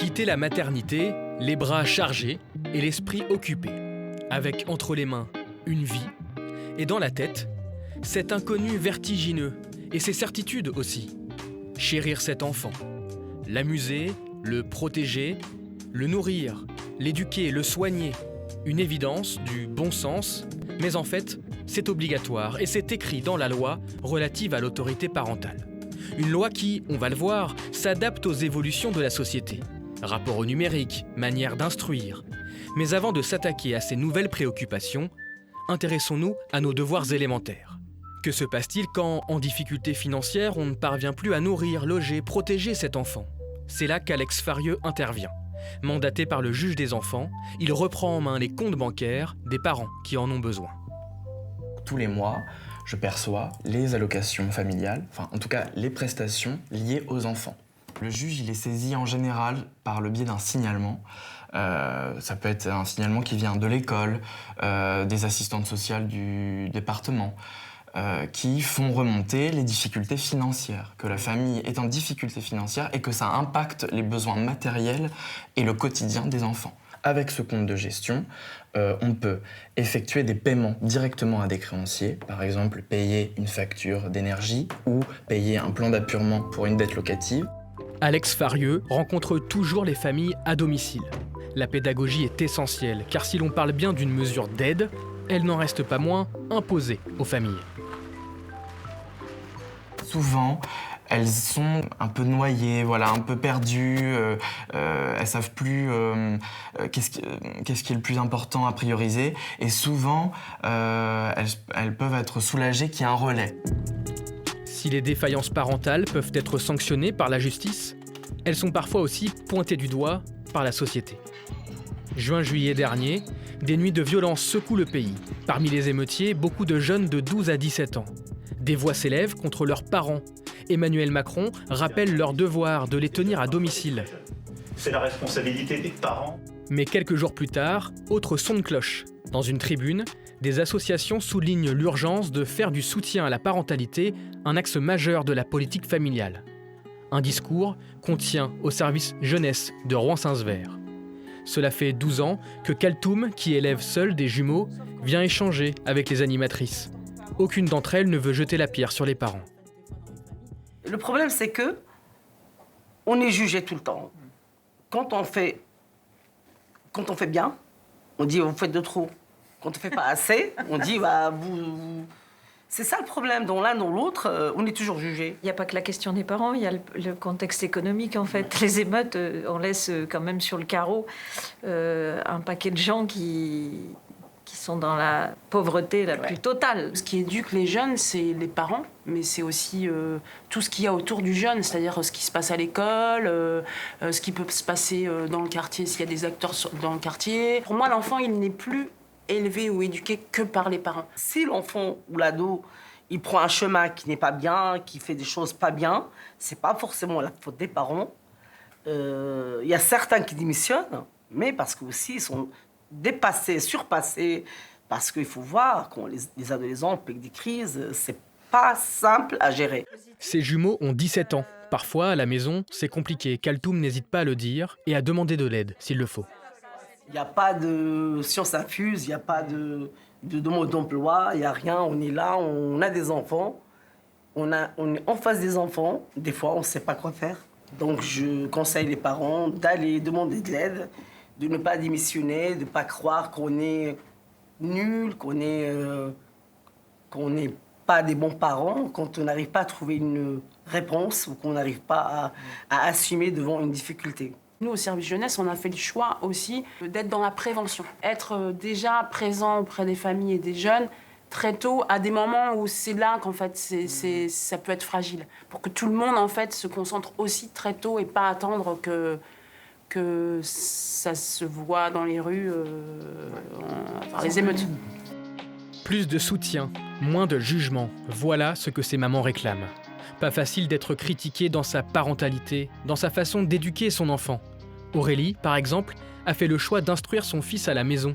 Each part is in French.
Quitter la maternité, les bras chargés et l'esprit occupé, avec entre les mains une vie et dans la tête, cet inconnu vertigineux et ses certitudes aussi. Chérir cet enfant, l'amuser, le protéger, le nourrir, l'éduquer, le soigner. Une évidence, du bon sens, mais en fait, c'est obligatoire et c'est écrit dans la loi relative à l'autorité parentale. Une loi qui, on va le voir, s'adapte aux évolutions de la société. Rapport au numérique, manière d'instruire. Mais avant de s'attaquer à ces nouvelles préoccupations, intéressons-nous à nos devoirs élémentaires. Que se passe-t-il quand, en difficulté financière, on ne parvient plus à nourrir, loger, protéger cet enfant ? C'est là qu'Alex Farieux intervient. Mandaté par le juge des enfants, il reprend en main les comptes bancaires des parents qui en ont besoin. Tous les mois, je perçois les allocations familiales, enfin en tout cas les prestations liées aux enfants. Le juge, il est saisi en général par le biais d'un signalement. Ça peut être un signalement qui vient de l'école, des assistantes sociales du département, qui font remonter les difficultés financières, que la famille est en difficulté financière et que ça impacte les besoins matériels et le quotidien des enfants. Avec ce compte de gestion, on peut effectuer des paiements directement à des créanciers, par exemple payer une facture d'énergie ou payer un plan d'appurement pour une dette locative. Alex Farieux rencontre toujours les familles à domicile. La pédagogie est essentielle, car si l'on parle bien d'une mesure d'aide, elle n'en reste pas moins imposée aux familles. Souvent, elles sont un peu noyées, un peu perdues, elles savent plus qu'est-ce qui est le plus important à prioriser. Et souvent, elles peuvent être soulagées qu'il y ait un relais. Si les défaillances parentales peuvent être sanctionnées par la justice, elles sont parfois aussi pointées du doigt par la société. Juin-juillet dernier, des nuits de violence secouent le pays. Parmi les émeutiers, beaucoup de jeunes de 12 à 17 ans. Des voix s'élèvent contre leurs parents. Emmanuel Macron rappelle leur devoir de les tenir à domicile. C'est la responsabilité des parents. Mais quelques jours plus tard, autre son de cloche. Dans une tribune, des associations soulignent l'urgence de faire du soutien à la parentalité un axe majeur de la politique familiale. Un discours qu'on tient au service jeunesse de Rouen-Saint-Sever. Cela fait 12 ans que Kaltoum, qui élève seule des jumeaux, vient échanger avec les animatrices. Aucune d'entre elles ne veut jeter la pierre sur les parents. Le problème, c'est que on est jugé tout le temps. Quand on fait bien, on dit vous faites de trop. Quand on fait pas assez, on dit vous. C'est ça le problème. Dans l'un, dans l'autre, on est toujours jugé. Il n'y a pas que la question des parents, il y a le contexte économique en fait. Les émeutes, on laisse quand même sur le carreau un paquet de gens qui sont dans la pauvreté la plus totale. Ce qui éduque les jeunes, c'est les parents, mais c'est aussi tout ce qu'il y a autour du jeune, c'est-à-dire ce qui se passe à l'école, ce qui peut se passer dans le quartier, s'il y a des acteurs dans le quartier. Pour moi, l'enfant, il n'est plus élevé ou éduqué que par les parents. Si l'enfant ou l'ado, il prend un chemin qui n'est pas bien, qui fait des choses pas bien, c'est pas forcément la faute des parents. Il y a certains qui démissionnent, mais parce qu'aussi ils sont dépassés, surpassés, parce qu'il faut voir quand les adolescents piquent des crises, c'est pas simple à gérer. Ces jumeaux ont 17 ans. Parfois, à la maison, c'est compliqué. Kaltoum n'hésite pas à le dire et à demander de l'aide, s'il le faut. Il n'y a pas de science infuse, il n'y a pas de mode d'emploi, il n'y a rien. On est là, on a des enfants, on est en face des enfants. Des fois, on ne sait pas quoi faire. Donc, je conseille les parents d'aller demander de l'aide, de ne pas démissionner, de ne pas croire qu'on est nul, qu'on n'est pas des bons parents, quand on n'arrive pas à trouver une réponse ou qu'on n'arrive pas à assumer devant une difficulté. Nous, au service jeunesse, on a fait le choix aussi d'être dans la prévention. Être déjà présent auprès des familles et des jeunes très tôt, à des moments où c'est là qu'en fait, ça peut être fragile. Pour que tout le monde, en fait, se concentre aussi très tôt et pas attendre que ça se voit dans les rues par les émeutes. Plus de soutien, moins de jugement, voilà ce que ces mamans réclament. Pas facile d'être critiquée dans sa parentalité, dans sa façon d'éduquer son enfant. Aurélie, par exemple, a fait le choix d'instruire son fils à la maison.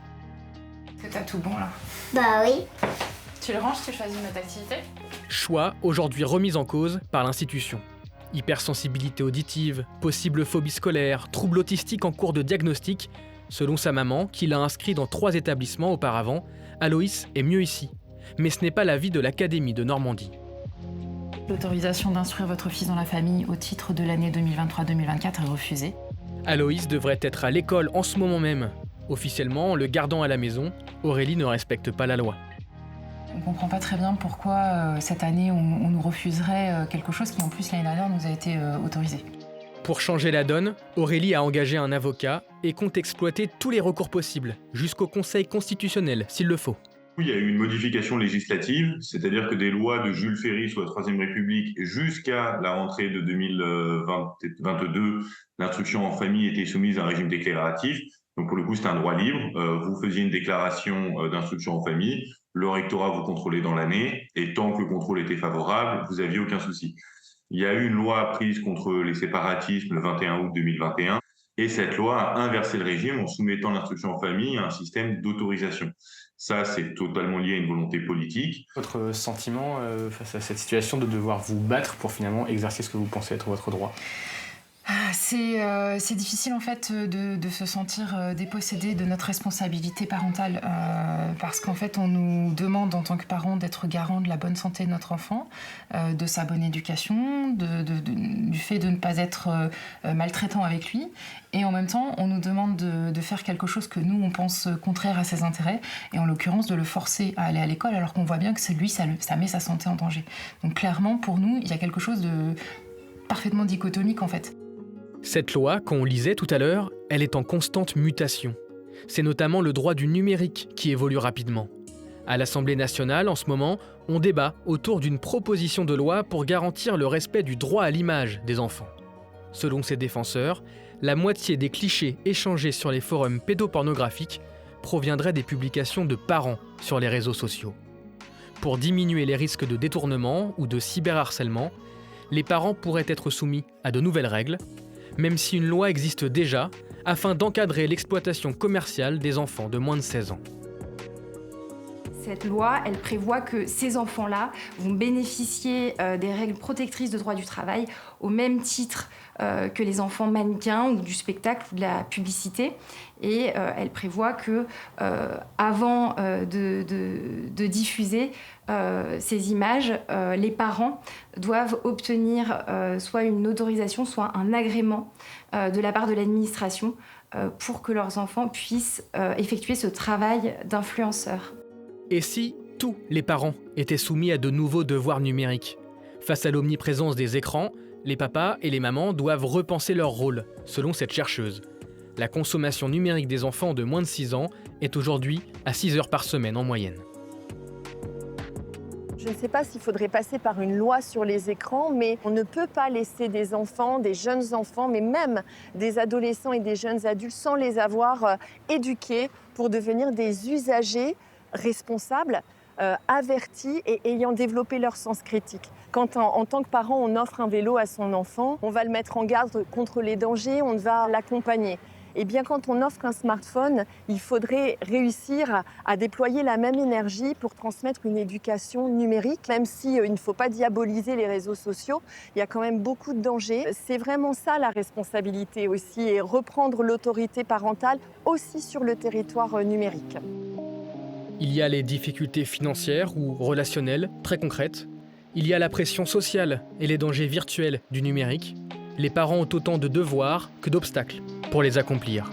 Est-ce que t'as tout bon là? Bah oui. Tu le ranges, tu choisis une autre activité? Choix aujourd'hui remis en cause par l'institution. Hypersensibilité auditive, possible phobie scolaire, troubles autistiques en cours de diagnostic. Selon sa maman, qui l'a inscrit dans 3 établissements auparavant, Aloïs est mieux ici. Mais ce n'est pas l'avis de l'Académie de Normandie. L'autorisation d'instruire votre fils dans la famille au titre de l'année 2023-2024 est refusée. Aloïs devrait être à l'école en ce moment même. Officiellement, en le gardant à la maison, Aurélie ne respecte pas la loi. On ne comprend pas très bien pourquoi cette année on nous refuserait quelque chose qui en plus l'année dernière nous a été autorisé. Pour changer la donne, Aurélie a engagé un avocat et compte exploiter tous les recours possibles, jusqu'au Conseil constitutionnel s'il le faut. Il y a eu une modification législative, c'est-à-dire que des lois de Jules Ferry sous la Troisième République jusqu'à la rentrée de 2022, l'instruction en famille était soumise à un régime déclaratif. Donc pour le coup, c'est un droit libre. Vous faisiez une déclaration d'instruction en famille, le rectorat vous contrôlait dans l'année, et tant que le contrôle était favorable, vous n'aviez aucun souci. Il y a eu une loi prise contre les séparatismes le 21 août 2021, et cette loi a inversé le régime en soumettant l'instruction en famille à un système d'autorisation. Ça, c'est totalement lié à une volonté politique. Votre sentiment face à cette situation de devoir vous battre pour finalement exercer ce que vous pensez être votre droit? C'est difficile en fait de se sentir dépossédé de notre responsabilité parentale parce qu'en fait on nous demande en tant que parents d'être garant de la bonne santé de notre enfant, de sa bonne éducation, du fait de ne pas être maltraitant avec lui, et en même temps on nous demande de faire quelque chose que nous on pense contraire à ses intérêts, et en l'occurrence de le forcer à aller à l'école alors qu'on voit bien que c'est lui, ça met sa santé en danger. Donc clairement pour nous il y a quelque chose de parfaitement dichotomique en fait. Cette loi, qu'on lisait tout à l'heure, elle est en constante mutation. C'est notamment le droit du numérique qui évolue rapidement. À l'Assemblée nationale, en ce moment, on débat autour d'une proposition de loi pour garantir le respect du droit à l'image des enfants. Selon ses défenseurs, la moitié des clichés échangés sur les forums pédopornographiques proviendraient des publications de parents sur les réseaux sociaux. Pour diminuer les risques de détournement ou de cyberharcèlement, les parents pourraient être soumis à de nouvelles règles, même si une loi existe déjà, afin d'encadrer l'exploitation commerciale des enfants de moins de 16 ans. Cette loi, elle prévoit que ces enfants-là vont bénéficier des règles protectrices de droit du travail au même titre que les enfants mannequins ou du spectacle ou de la publicité. Et elle prévoit que avant de diffuser ces images, les parents doivent obtenir soit une autorisation, soit un agrément de la part de l'administration pour que leurs enfants puissent effectuer ce travail d'influenceur. Et si tous les parents étaient soumis à de nouveaux devoirs numériques? Face à l'omniprésence des écrans, les papas et les mamans doivent repenser leur rôle, selon cette chercheuse. La consommation numérique des enfants de moins de 6 ans est aujourd'hui à 6 heures par semaine en moyenne. Je ne sais pas s'il faudrait passer par une loi sur les écrans, mais on ne peut pas laisser des enfants, des jeunes enfants, mais même des adolescents et des jeunes adultes sans les avoir éduqués pour devenir des usagers responsables, avertis et ayant développé leur sens critique. Quand en tant que parent, on offre un vélo à son enfant, on va le mettre en garde contre les dangers, on va l'accompagner. Et bien quand on offre un smartphone, il faudrait réussir à déployer la même énergie pour transmettre une éducation numérique, même si il ne faut pas diaboliser les réseaux sociaux, il y a quand même beaucoup de dangers. C'est vraiment ça la responsabilité aussi, et reprendre l'autorité parentale aussi sur le territoire numérique. Il y a les difficultés financières ou relationnelles, très concrètes. Il y a la pression sociale et les dangers virtuels du numérique. Les parents ont autant de devoirs que d'obstacles pour les accomplir.